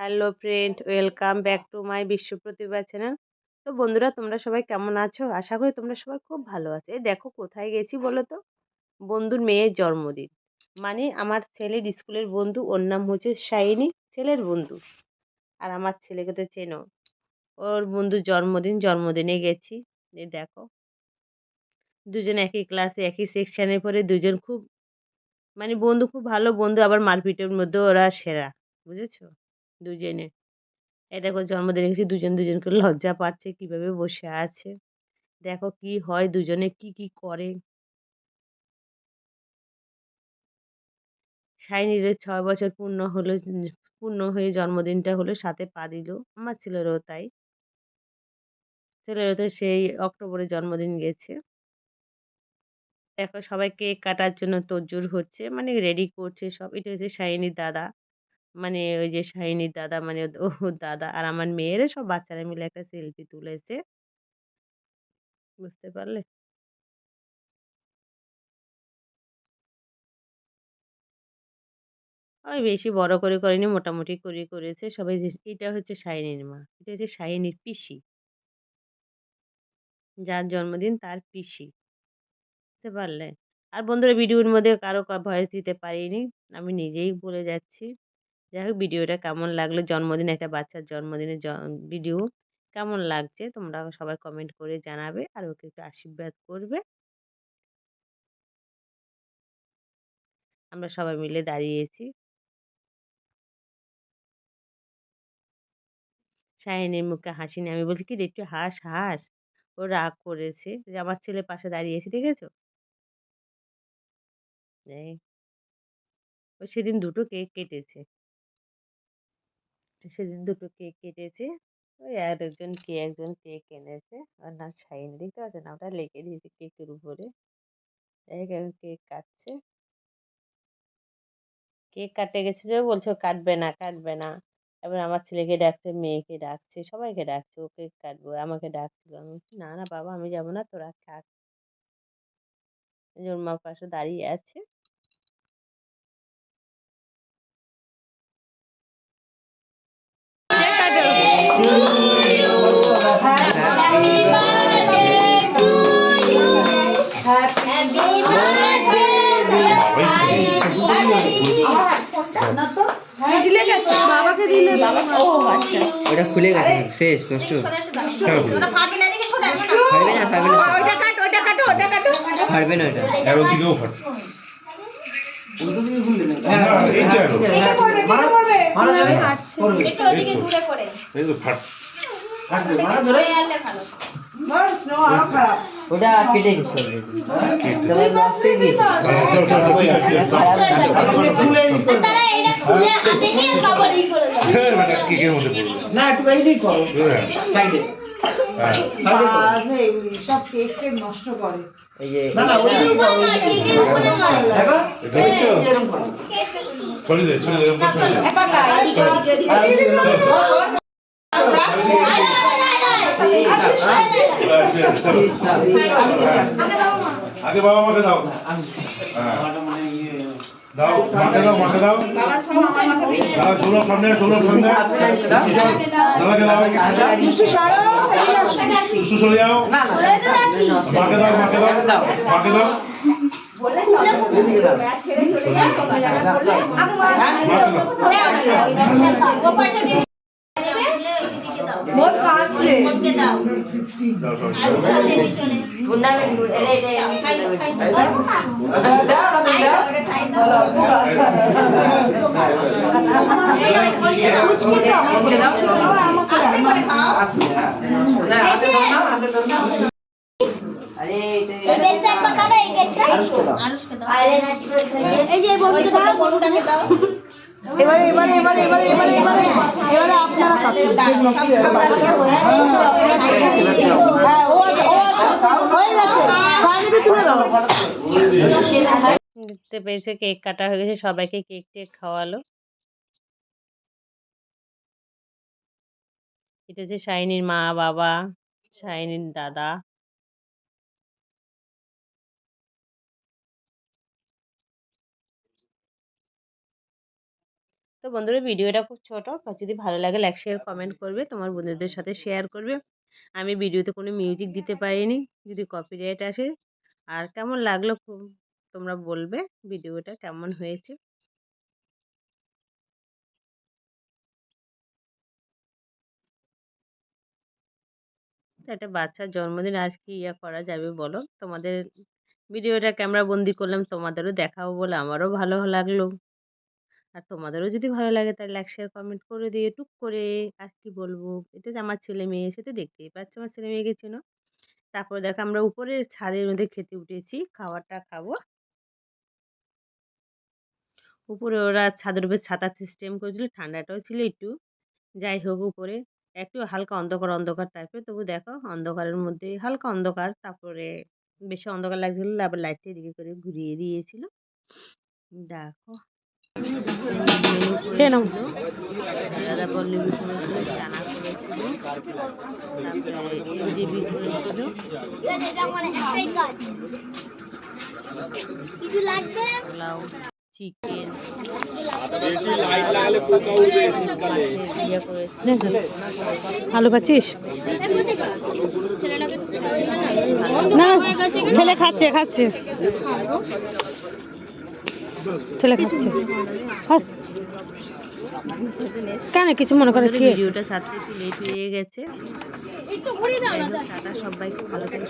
Hello friend, welcome back to my বিশ্ব প্রতিভা channel. তো বন্ধুরা, তোমরা সবাই কেমন আছো? আশা করি তোমরা সবাই খুব ভালো আছো। এই দেখো কোথায় গেছি বলো তো? বন্ধুর মেয়ের জন্মদিন। মানে আমার ছেলের স্কুলের বন্ধু, ওর নাম হচ্ছে শাইনি, ছেলের বন্ধু। আর আমার ছেলেকে তো চেনো। ওর বন্ধুর জন্মদিনে গেছি। এই দেখো, দুজন একই ক্লাসে একই সেকশনে পড়ে, দুজন খুব মানে বন্ধু, খুব ভালো বন্ধু, আবার মারপিটের মধ্যেও ওরা সেরা, বুঝেছো? দুজনে। এই দেখো জন্মদিনে গেছি, দুজনকে লজ্জা পাচ্ছে, কিভাবে বসে আছে। দেখো কি হয়, দুজনে কি কি করে। শাইনির 6 বছর পূর্ণ হলো, পূর্ণ হয়ে জন্মদিনটা হলো, সাথে পা দিল। আমার ছেলেরও তাই। ছেলেরও তো সেই অক্টোবরে জন্মদিন গেছে। দেখো সবাই কেক কাটার জন্য তোড়জোড় হচ্ছে, মানে রেডি করছে সব। এটা হচ্ছে শাইনির দাদা, মানে ওই যে শাইনির দাদা, মানে ও দাদা আর আমার মেয়েরা সব বাচ্চারা মিলে একটা সেলফি তুলেছে, বুঝতে পারলে? ওই বেশি বড় করে করেনি, মোটামুটি করে করেছে সবাই। এটা হচ্ছে শাইনির মা, এটা হচ্ছে শাইনির পিসি, যার জন্মদিন তার পিসি, বুঝতে পারলে? আর বন্ধুরা, ভিডিওর মধ্যে কারো ভয়েস দিতে পারিনি, আমি নিজেই বলে যাচ্ছি। যাই হোক, ভিডিওটা কেমন লাগলো, জন্মদিন, একটা বাচ্চার জন্মদিনের ভিডিও কেমন লাগছে তোমরা সবাই কমেন্ট করে জানাবে, আর ওকে একটু আশীর্বাদ করবে। আমরা সবাই মিলে দাঁড়িয়েছি। শাহিনীর মুখে হাসি নেই, আমি বলছি কি রে, একটু হাস হাস। ও রাগ করেছে যে আমার ছেলে পাশে দাঁড়িয়েছে, দেখেছো? এই, ও সেদিন দুটো কেক কেটেছে, সেদিন দুটো কেক কেটেছে। ওই আর একজন কেক এনেছে, ওর নাম শাহিন, দেখতে পাচ্ছেন ওটা লিখে দিয়েছে কেকের উপরে। এই এখন কেক কাটছে, কেক কাটতে গেছে যে বলছে ও কাটবে না কাটবে না। এবার আমার ছেলেকে ডাকছে, মেয়েকে ডাকছে, সবাইকে ডাকছে, ও কেক কাটবো, আমাকে ডাকছিল। আমি বলছি, না না বাবা, আমি যাবো না, তোরা কাট। এই যে ওর মা পাশে দাঁড়িয়ে আছে। ওটা খুলে গেছে, শেষ নষ্ট। ফাটবে না ওটা কেটে গেছে। সব কেক টেক নষ্ট করে। এই যে আগে বাবা মাকে দাও, দাও মাকে দাও, মাকে দাও, দাদা সৌরভ সামনে, সৌরভ সামনে, দাদাকে দাও, সুসু সরে যাও, মাকে দাও, মাকে দাও, মাকে দাও, এবারে এবারে এবারে এবারে এবারে এবারে এবারে আপনারা হয়ে গেছে, তুলে দাও। দেখতে পেয়েছে কেক কাটা হয়ে গেছে, সবাইকে কেক টেক খাওয়ালো। এটা হচ্ছে শাইনির মা বাবা, শাইনির দাদা। তো বন্ধুরা ভিডিওটা খুব ছোট, যদি ভালো লাগে লাইক শেয়ার কমেন্ট করবে, তোমার বন্ধুদের সাথে শেয়ার করবে। আমি ভিডিওতে কোনো মিউজিক দিতে পারিনি, যদি কপিরাইট আসে। আর কেমন লাগলো খুব তোমরা বলবে ভিডিওটা কেমন হয়েছে। তো একটা বাচ্চার জন্মদিন আর কি করা যাবে বলো। তোমাদের ভিডিওটা ক্যামেরা বন্দি করলাম, তোমাদেরও দেখাবো বলে আমারও ভালো লাগলো। আর তোমাদেরও যদি ভালো লাগে তাহলে লাইক শেয়ার কমেন্ট করে দিয়ে টুক করে। আর কি বলবো, এটা যে আমার ছেলে মেয়ে এসে তো দেখতেই পাচ্ছ আমার ছেলে মেয়ে গেছিল। তারপরে দেখো আমরা উপরের ছাদের মধ্যে খেতে উঠেছি, খাবারটা খাবো। উপরে ওরা ছাদের উপরে ছাতার সিস্টেম করেছিল, ঠান্ডাটাও ছিল একটু। যাই হোক উপরে একটু হালকা অন্ধকার অন্ধকার টাইপের, তবু দেখো অন্ধকারের মধ্যে হালকা অন্ধকার, তারপরে বেশি অন্ধকার লাগছিল না, আবার লাইটটা এদিকে করে ঘুরিয়ে দিয়েছিল। দেখো মেনু করেছিল, রাধা পল্লবী করেছিল, চানা করেছিল, তারপরে এমডিবি করেছিল, পোলাও, চিকেন আলু পাচ্ছিস না, ছেলে খাচ্ছে খাচ্ছে ছেলে খাচ্ছে। কেন কিছু মনে করে ভিডিওটা ছাড়তে একটু লেট হয়ে গেছে। সবাইকে ভালো করে